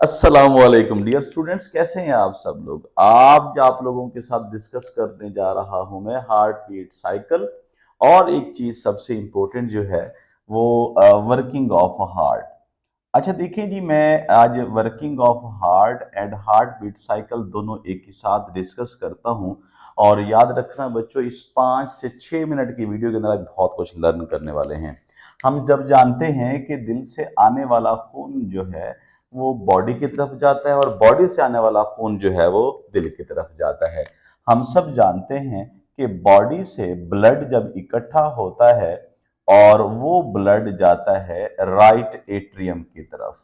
अस्सलामुअलैकुम dear students, कैसे हैं आप सब लोग। आज आप लोगों के साथ डिस्कस करने जा रहा हूं मैं हार्ट बीट साइकिल और एक चीज सबसे इंपॉर्टेंट जो है वो वर्किंग ऑफ हार्ट। अच्छा देखिए जी, मैं आज working of heart and heartbeat cycle दोनों एक ही साथ डिस्कस करता हूं। और याद रखना बच्चों, इस 5 से 6 मिनट की वीडियो के अंदर आप बहुत कुछ लर्न करने वाले हैं। हम जब जानते हैं कि दिल से आने वाला खून जो है वो बॉडी की तरफ जाता है और बॉडी से आने वाला खून जो है वो दिल की तरफ जाता है। हम सब जानते हैं कि बॉडी से ब्लड जब इकट्ठा होता है और वो ब्लड जाता है राइट एट्रियम की तरफ,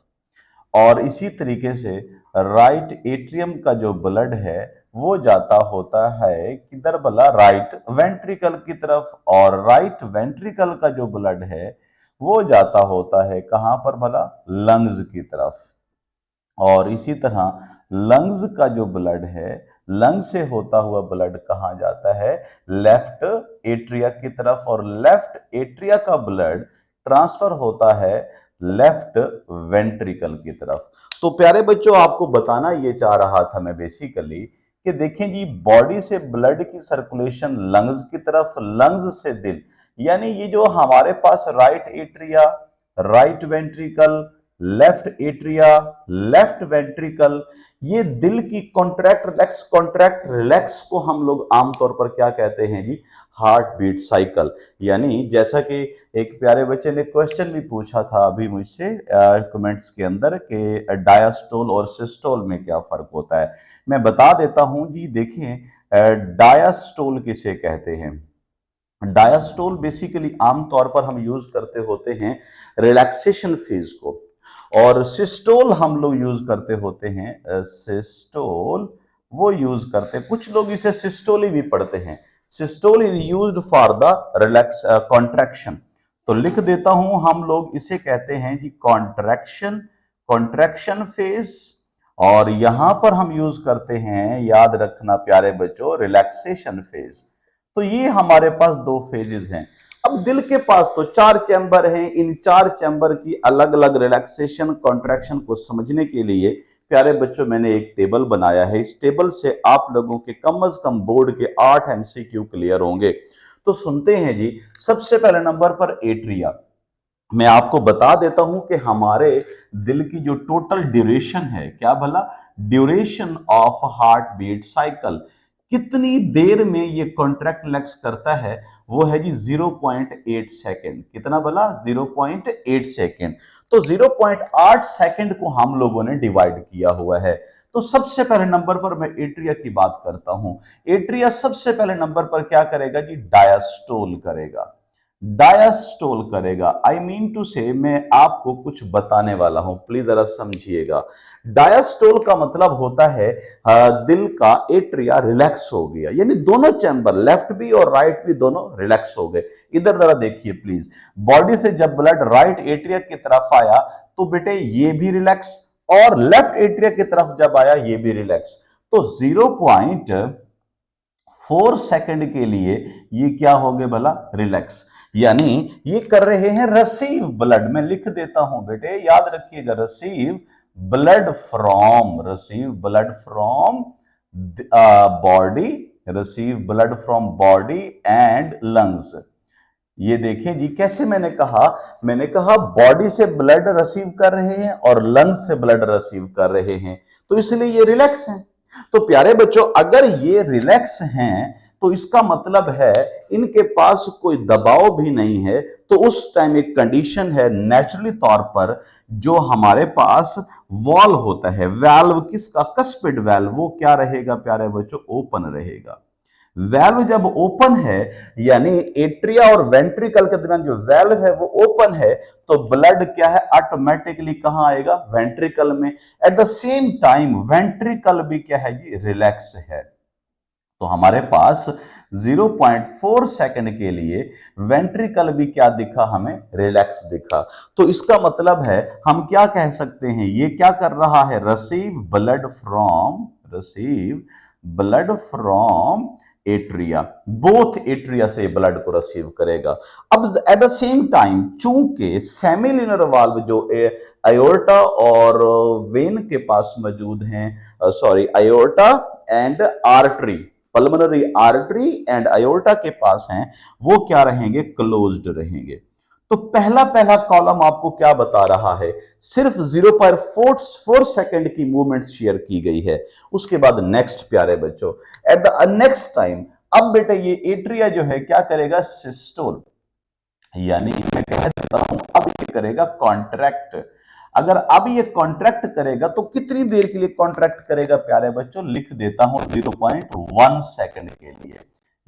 और इसी तरीके से राइट एट्रियम का जो ब्लड है वो जाता होता है किधर भला, राइट वेंट्रिकल की तरफ। और राइट वेंट्रिकल का जो ब्लड है वो जाता होता है कहां पर भला, लंग्स की तरफ। और इसी तरह लंग्स का जो ब्लड है, लंग से होता हुआ ब्लड कहाँ जाता है, लेफ्ट एट्रिया की तरफ। और लेफ्ट एट्रिया का ब्लड ट्रांसफर होता है लेफ्ट वेंट्रिकल की तरफ। तो प्यारे बच्चों, आपको बताना ये चाह रहा था मैं बेसिकली कि देखें जी, बॉडी से ब्लड की सर्कुलेशन लंग्स की तरफ, लंग्स से दिल, यानी ये जो हमारे पास right atria, right ventricle, left atria, left ventricle, ये दिल की कॉन्ट्रैक्ट रिलैक्स को हम लोग आमतौर पर क्या कहते हैं जी, हार्ट बीट साइकिल। यानी जैसा कि एक प्यारे बच्चे ने क्वेश्चन भी पूछा था अभी मुझसे कमेंट्स के अंदर कि डायास्टोल और सिस्टोल में क्या फर्क होता है, मैं बता देता हूं जी। देखिए, डायास्टोल किसे कहते हैं। डायास्टोल बेसिकली आमतौर पर हम यूज करते होते हैं रिलैक्सेशन फेज को, और सिस्टोल हम लोग यूज करते होते हैं, सिस्टोल वो यूज करते हैं, कुछ लोग इसे सिस्टोली भी पढ़ते हैं। Systole is used for the relax contraction. तो लिख देता हूं, हम लोग इसे कहते हैं जी कॉन्ट्रैक्शन, कॉन्ट्रैक्शन फेज। और यहां पर हम यूज करते हैं, याद रखना प्यारे बच्चों, रिलैक्सेशन फेज। तो ये हमारे पास दो फेजेस हैं। अब दिल के पास तो 4 चैम्बर हैं, इन 4 चैम्बर की अलग अलग रिलैक्सेशन कॉन्ट्रैक्शन को समझने के लिए प्यारे बच्चों मैंने एक टेबल बनाया है। इस टेबल से आप लोगों के कम से कम बोर्ड के 8 एमसीक्यू क्लियर होंगे। तो सुनते हैं जी। सबसे पहले नंबर पर एट्रिया। मैं आपको बता देता हूं कि हमारे दिल की जो टोटल ड्यूरेशन है, क्या भला, duration of heartbeat cycle, कितनी देर में ये कॉन्ट्रैक्ट रिलैक्स करता है, वो है जी 0.8 सेकेंड। कितना भला, 0.8 सेकेंड। तो 0.8 सेकेंड को हम लोगों ने डिवाइड किया हुआ है। तो सबसे पहले नंबर पर मैं एट्रिया की बात करता हूं। एट्रिया सबसे पहले नंबर पर क्या करेगा जी, डायास्टोल करेगा, डायास्टोल करेगा। आई मीन टू से, मैं आपको कुछ बताने वाला हूं, प्लीज जरा समझिएगा। डायास्टोल का मतलब होता है दिल का एट्रिया रिलैक्स हो गया, यानी दोनों चैम्बर लेफ्ट भी और राइट भी दोनों रिलैक्स हो गए। इधर जरा देखिए प्लीज, बॉडी से जब ब्लड राइट एट्रिया की तरफ आया तो बेटे ये भी रिलैक्स, और लेफ्ट एट्रिया की तरफ जब आया ये भी रिलैक्स। तो 0.4 सेकंड के लिए ये क्या हो गए भला, रिलैक्स। यानी ये कर रहे हैं रिसीव ब्लड। मैं लिख देता हूं बेटे, याद रखिएगा, receive blood from, receive blood from body, receive blood from body and lungs. ये देखें जी, कैसे मैंने कहा बॉडी से ब्लड रिसीव कर रहे हैं और लंग्स से ब्लड रिसीव कर रहे हैं, तो इसलिए ये रिलैक्स हैं। तो प्यारे बच्चों, अगर ये रिलैक्स हैं तो इसका मतलब है इनके पास कोई दबाव भी नहीं है। तो उस टाइम एक कंडीशन है नेचुरली तौर पर, जो हमारे पास वॉल होता है, वैल्व किसका, कस्पिड वैल्व, वो क्या रहेगा प्यारे बच्चों, ओपन रहेगा। वैल्व जब ओपन है, यानी एट्रिया और वेंट्रिकल के दरमियान जो वैल्व है वो ओपन है, तो ब्लड क्या है, ऑटोमेटिकली कहां आएगा, वेंट्रिकल में। At the same time ventricle भी क्या है जी, रिलैक्स है। तो हमारे पास 0.4 सेकंड के लिए वेंट्रिकल भी क्या दिखा, हमें रिलैक्स दिखा। तो इसका मतलब है हम क्या कह सकते हैं, ये क्या कर रहा है, receive blood from, receive blood from atria, both atria से ब्लड को रिसीव करेगा। अब एट द सेम टाइम, चूंकि सेमिलिनर वाल्व जो आयोर्टा और वेन के पास मौजूद हैं, sorry, aorta and artery, pulmonary artery and aorta के पास हैं, वो क्या रहेंगे, क्लोज्ड रहेंगे। तो पहला पहला कॉलम आपको क्या बता रहा है, सिर्फ 0.44 सेकंड की मूवमेंट शेयर की गई है। उसके बाद नेक्स्ट प्यारे बच्चों, एट द नेक्स्ट टाइम, अब बेटा ये एट्रिया जो है क्या करेगा, सिस्टोल, यानी मैं कह देता हूं अब ये करेगा कॉन्ट्रैक्ट। अगर अब ये कॉन्ट्रैक्ट करेगा तो कितनी देर के लिए कॉन्ट्रैक्ट करेगा प्यारे बच्चों, लिख देता हूं 0.1 सेकंड के लिए।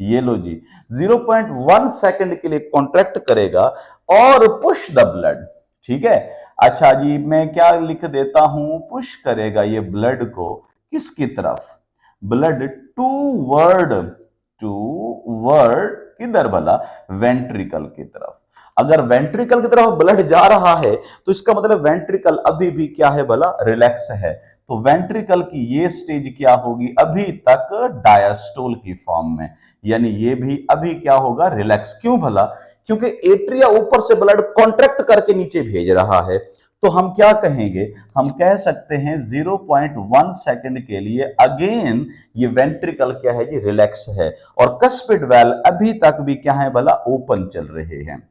ये लो जी, 0.1 सेकंड के लिए कॉन्ट्रैक्ट करेगा और पुश द ब्लड, ठीक है। अच्छा जी, मैं क्या लिख देता हूं, पुश करेगा ये ब्लड को किसकी तरफ, ब्लड टू वर्ड किधर भला, वेंट्रिकल की तरफ। अगर वेंट्रिकल की तरफ ब्लड जा रहा है तो इसका मतलब वेंट्रिकल अभी भी क्या है भला, रिलैक्स है। तो वेंट्रिकल की ये स्टेज क्या होगी, अभी तक डायस्टोल की फॉर्म में, यानी ये भी अभी क्या होगा, रिलैक्स। क्यों भला, क्योंकि एट्रिया ऊपर से ब्लड कॉन्ट्रैक्ट करके नीचे भेज रहा है। तो हम क्या कहेंगे, हम कह सकते हैं 0.1 सेकंड के लिए अगेन ये वेंट्रिकल क्या है जी, रिलैक्स है, और कस्पिड वेल अभी तक भी क्या है भला, ओपन चल रहे हैं।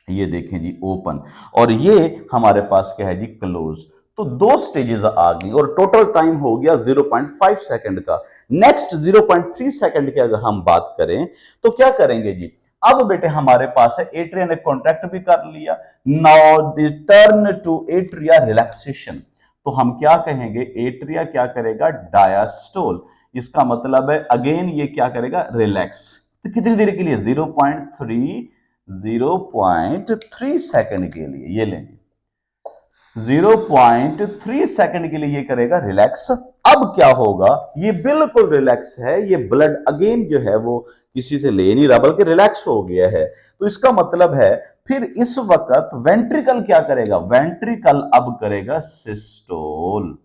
ये देखें जी, ओपन, और ये हमारे पास क्या है जी, क्लोज। तो दो स्टेजेस आ गई और टोटल टाइम हो गया 0.5 सेकंड का। नेक्स्ट 0.3 सेकंड की अगर हम बात करें तो क्या करेंगे जी, अब बेटे हमारे पास है एट्रिया ने कॉन्ट्रैक्ट भी कर लिया, now the turn to atria relaxation. तो हम क्या कहेंगे, एट्रिया क्या करेगा, डायस्टोल, इसका मतलब है अगेन ये क्या करेगा, रिलैक्स। तो कितनी देर के लिए, 0.3 सेकंड के लिए, ये लेंगे 0.3 सेकंड के लिए ये करेगा रिलैक्स। अब क्या होगा, ये बिल्कुल रिलैक्स है, ये ब्लड अगेन जो है वो किसी से ले नहीं रहा बल्कि रिलैक्स हो गया है। तो इसका मतलब है फिर इस वक्त वेंट्रिकल क्या करेगा, वेंट्रिकल अब करेगा सिस्टोल।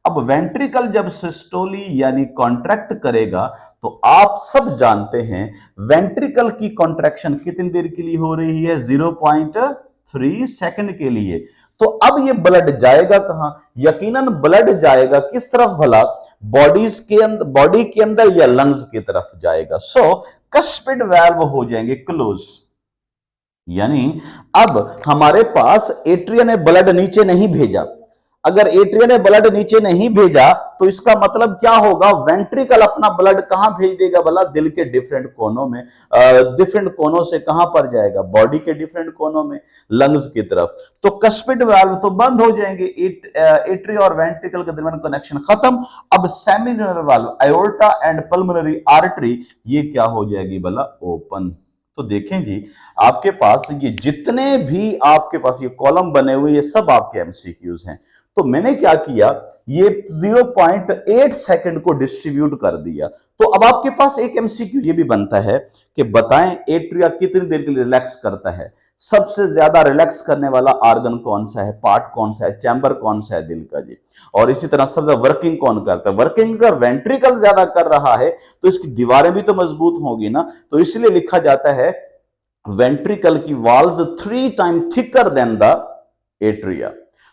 अब वेंट्रिकल जब सिस्टोली यानी कॉन्ट्रैक्ट करेगा तो आप सब जानते हैं वेंट्रिकल की कॉन्ट्रैक्शन कितनी देर के लिए हो रही है, 0.3 सेकंड के लिए। तो अब ये ब्लड जाएगा कहां, यकीनन ब्लड जाएगा किस तरफ भला, बॉडी के अंदर या लंग्स की तरफ जाएगा। सो कस्पिड वाल्व हो जाएंगे क्लोज, यानी अब हमारे पास एट्रिया ने ब्लड नीचे नहीं भेजा। अगर एट्रिया ने ब्लड नीचे नहीं भेजा तो इसका मतलब क्या होगा, वेंट्रिकल अपना ब्लड कहां भेज देगा भला, दिल के डिफरेंट कोनों में, डिफरेंट कोनों से कहां पर जाएगा, बॉडी के डिफरेंट कोनों में, लंग्स की तरफ। तो कस्पिड वाल्व तो बंद हो जाएंगे, एट्रिया और वेंट्रिकल के दरमियान कनेक्शन खत्म। अब seminal valve, aorta and pulmonary artery, ये क्या हो जाएगी भला, ओपन। तो देखें जी, आपके पास ये जितने भी आपके पास ये कॉलम बने हुए ये सब आपके एमसीक्यूज हैं। तो मैंने क्या किया, ये 0.8 सेकंड को डिस्ट्रीब्यूट कर दिया। तो अब आपके पास एक एमसीक्यू ये भी बनता है कि बताएं एट्रिया कितनी देर के लिए रिलैक्स करता है, सबसे ज्यादा रिलैक्स करने वाला ऑर्गन कौन सा है, पार्ट कौन सा है, चैम्बर कौन सा है दिल का जी, और इसी तरह सबसे वर्किंग कौन करता है, वर्किंग का वेंट्रिकल ज्यादा कर रहा है तो इसकी दीवारें भी तो मजबूत होगी ना। तो इसलिए लिखा जाता है वेंट्रिकल की walls 3 time thicker than the atria.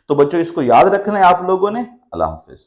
तो बच्चों इसको याद रखना है आप लोगों ने। अल्लाह हाफिज।